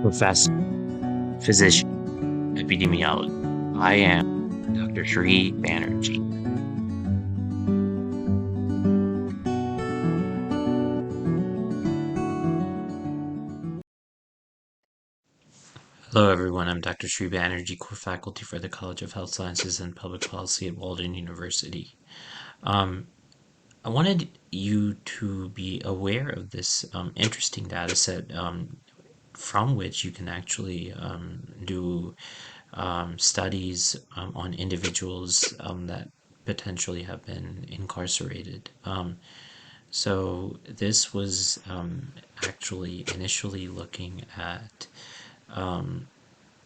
Professor, Physician, Epidemiologist. I am Dr. Sri Banerjee. Hello everyone, I'm Dr. Sri Banerjee, core faculty for the College of Health Sciences and Public Policy at Walden University. I wanted you to be aware of this interesting data set from which you can actually do studies on individuals that potentially have been incarcerated. So this was actually initially looking at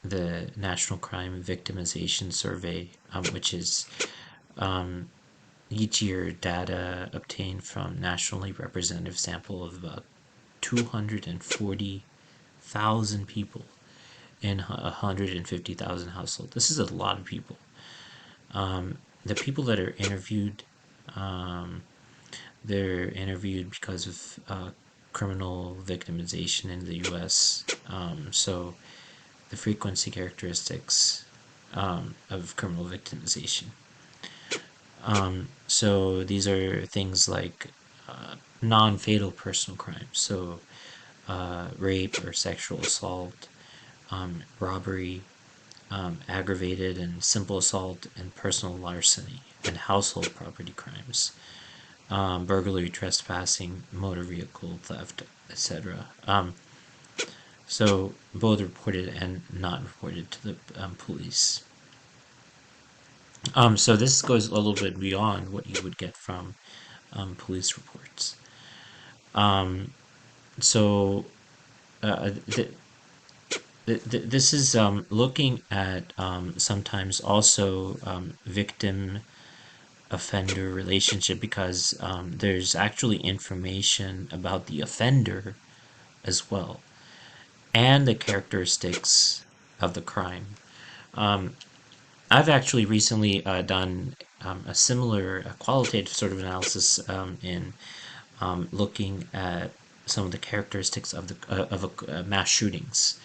the National Crime Victimization Survey, which is each year data obtained from nationally representative sample of about 240,000 people in 150,000 households. This is a lot of people. The people that are interviewed, they're interviewed because of criminal victimization in the U.S. So the frequency characteristics of criminal victimization. So these are things like non-fatal personal crimes, so rape or sexual assault, robbery, aggravated and simple assault, and personal larceny, and household property crimes, burglary, trespassing, motor vehicle theft, etc. So both reported and not reported to the police. So this goes a little bit beyond what you would get from police reports. So this is looking at sometimes also victim offender relationship, because there's actually information about the offender as well, and the characteristics of the crime. I've actually recently done a similar qualitative sort of analysis in looking at some of the characteristics of mass shootings.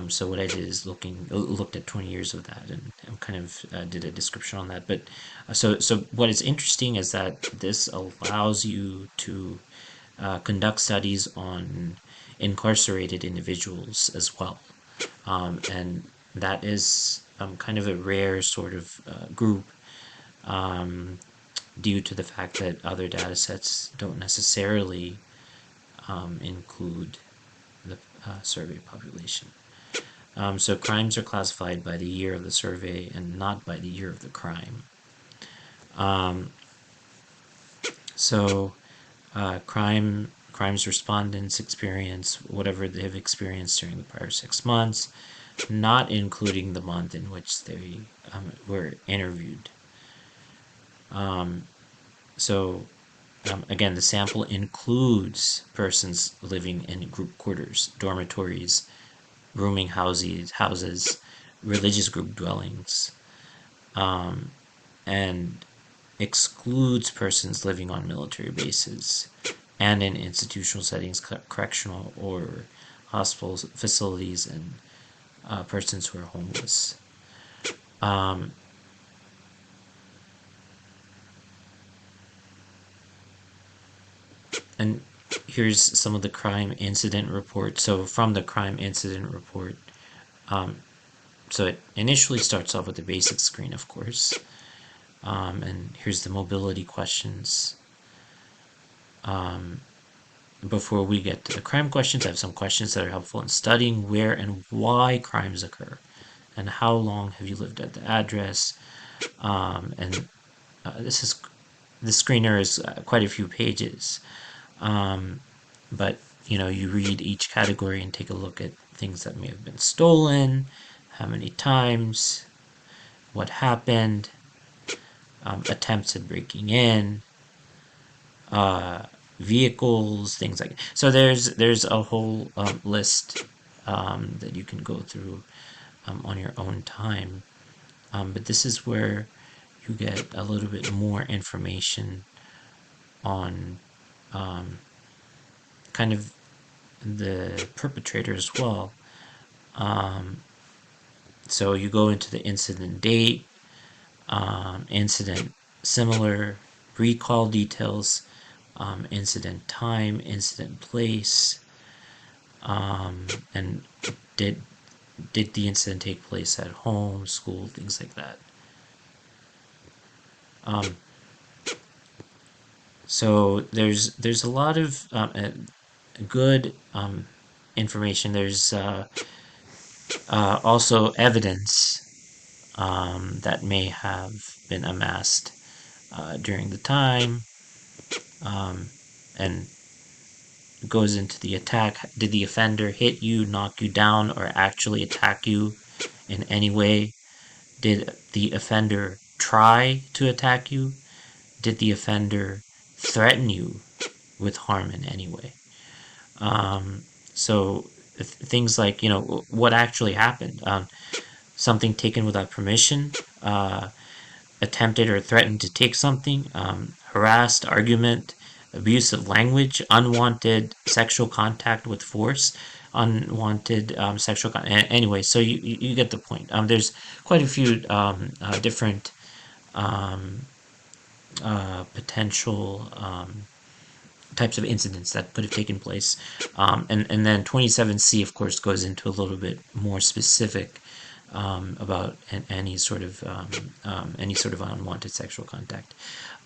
So what I did is looked at 20 years of that, and kind of did a description on that. But so what is interesting is that this allows you to conduct studies on incarcerated individuals as well, and that is kind of a rare sort of group, due to the fact that other data sets don't necessarily include the survey population. So crimes are classified by the year of the survey and not by the year of the crime. So crimes respondents experience whatever they've experienced during the prior 6 months, not including the month in which they were interviewed. So again, the sample includes persons living in group quarters, dormitories, rooming houses, religious group dwellings, and excludes persons living on military bases and in institutional settings, correctional or hospital facilities, and persons who are homeless. And here's some of the crime incident report. So from the crime incident report, so it initially starts off with the basic screen, of course. And here's the mobility questions. Before we get to the crime questions, I have some questions that are helpful in studying where and why crimes occur, and how long have you lived at the address. And the screener is quite a few pages, but you read each category and take a look at things that may have been stolen, how many times, what happened, attempts at breaking in, vehicles, things like that. So there's a whole list that you can go through on your own time, but this is where you get a little bit more information on kind of the perpetrator as well. So you go into the incident date, incident similar, recall details, incident time, incident place, and did did the incident take place at home, school, things like that. Um, so there's a lot of good information. There's also evidence that may have been amassed during the time, and goes into the attack. Did the offender hit you, knock you down, or actually attack you in any way? Did the offender try to attack you? Did the offender threaten you with harm in any way? So things like, what actually happened. Something taken without permission, attempted or threatened to take something, harassed, argument, abusive language, unwanted sexual contact with force, unwanted sexual anyway, so you get the point. There's quite a few different potential types of incidents that could have taken place. And then 27C, of course, goes into a little bit more specific about any sort of unwanted sexual contact.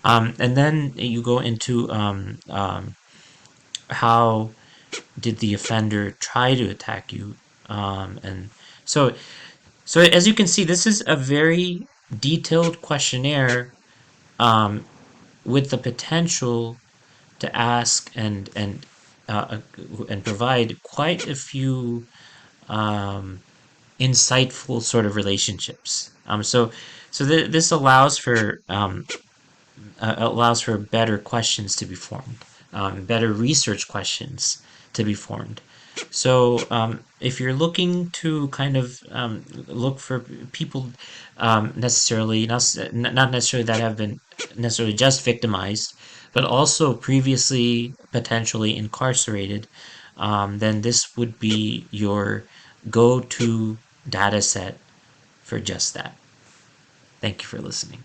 And then you go into how did the offender try to attack you, and so as you can see, this is a very detailed questionnaire with the potential to ask and provide quite a few insightful sort of relationships. This allows for better questions to be formed, better research questions to be formed. So if you're looking to kind of look for people necessarily not necessarily that have been necessarily just victimized, but also previously potentially incarcerated, then this would be your go-to data set for just that. Thank you for listening.